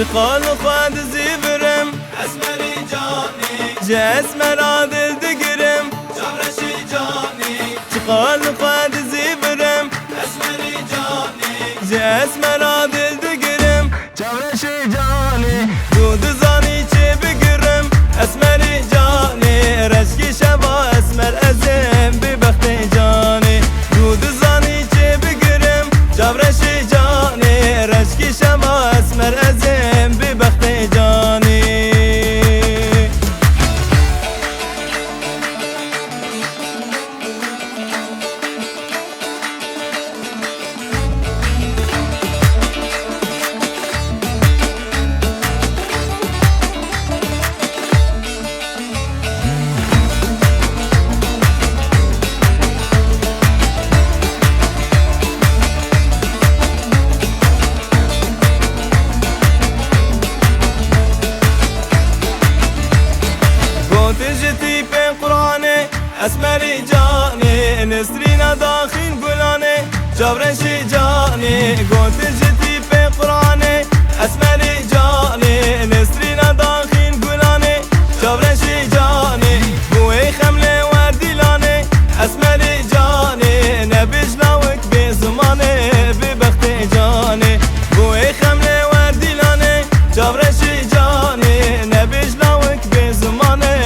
شقال خود زیورم اسمری جانی جسمر عادل دگرم جبرشی جانی شقال خود زیورم اسمری جانی جسمر عادل دگرم جبرشی جانی دود زانی چه بگرم اسمری جانی رشکی شبا اسمر ازم ببخت جانی دود زانی چه بگرم جبرشی جانی رشکی شبا اسمر ازم ببخت جانی تجتي بين قراني اسمري جاني نسرينا داخل قلاني جبرشي جاني قلت تجتي بين قراني اسمري جاني نسرينا داخل قلاني جبرشي جاني بوي خملي ورديلاني اسمري جاني نبيش لوك بزماني ببخت جاني بوي خملي ورديلاني جبرشي جاني نبيش لوك بزماني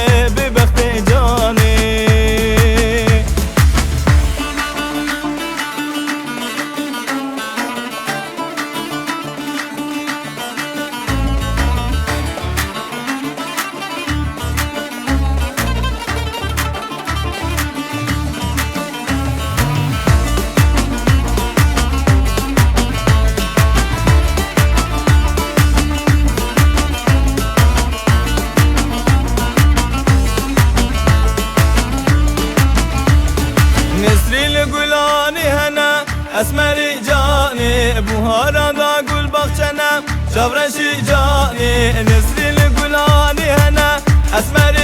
اسمري جاني بوهارا دا قل بخشنا جبرشي جاني نسري القلاني هنا اسمري